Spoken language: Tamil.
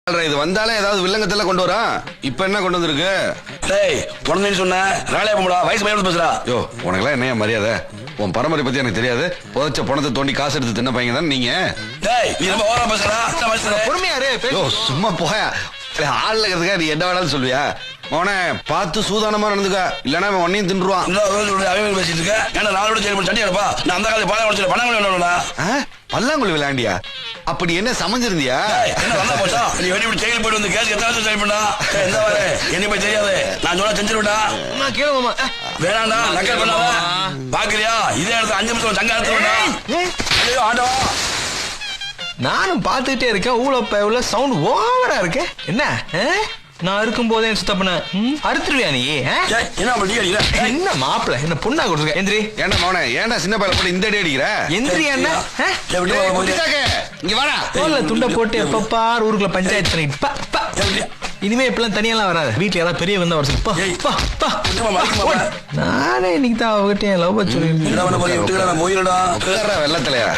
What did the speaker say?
இது வந்தாலே ஏதாவது வில்லங்கத்துல கொண்டு வரா. இப்ப என்ன கொண்டு வந்திருக்கு? டேய் உடனே சொன்ன ராளையா போடா, வயசு பையன் பேசுறா. யோ உனக்கெல்லாம் என்னையா மரியாதை? உன் பரம்பரை பத்தி எனக்கு தெரியாது. புதைச்ச பணத்தை தோண்டி காசு எடுத்து தின்ன பையன் தான் நீங்க. டேய் நீ ரொம்ப ஓவரா பேசுறா. பொறுமையாரு. யோ சும்மா போயா. ஆள்ல இருக்கிறதுக்கா நீ என்ன வேணாலும் சொல்லுவியா? அவனை பார்த்து சூதானமா நடந்துக்க, இல்லன்னா அவன் ஒன்னையும் தின்றுவான். அவன் பேசிட்டு இருக்க. ஏன்னா நாளோட சரி சண்டி எடுப்பா. நான் அந்த காலத்துல பாடம் முடிச்சு பணம் விளையாடா. பல்லாங்குழி விளையாண்டியா? அப்படி என்ன சமைஞ்சிருந்தியா? என்ன வந்தா போச்சா? நீ வெடி ஜெயில் போயிட்டு வந்து கேஸ் எத்தனை சரி பண்ணா? எந்த வர என்னை போய் தெரியாது. நான் சொன்னா செஞ்சிருவிடா. கேளுமா வேணாண்டா, நக்கல் பண்ணாத. பாக்குறியா இதே இடத்துல 5 நிமிஷம் சங்க எடுத்துடா. ஐயோ ஆட்டோ. நானும் பாத்துக்கிட்டே இருக்கேன். ஊழ சவுண்ட் ஓவரா இருக்கு. என்ன நான் இருக்கும் போதே சுத்தப்பன அறுத்துருவியா நீ? என்ன பண்ணீங்க? என்ன மாப்பிள்ள என்ன பொண்ணா கொடுத்துருக்க? எந்திரி. ஏண்டா மவனே, ஏண்டா சின்ன பையல போட்டு இந்த அடி அடிக்கிற? எந்திரி என்ன? இங்க வாடா. தோல்ல துண்டை போட்டு எப்பப்பார் ஊருக்குள்ள பஞ்சாயத்து பண்ணிட்டு இனிமே இப்பெல்லாம் தனியெல்லாம் வராது. வீட்டுல ஏதாவது பெரிய வந்தா வர நானே இன்னைக்கு தான் அவகிட்ட லவ் சொல்லி வெள்ளத்திலையா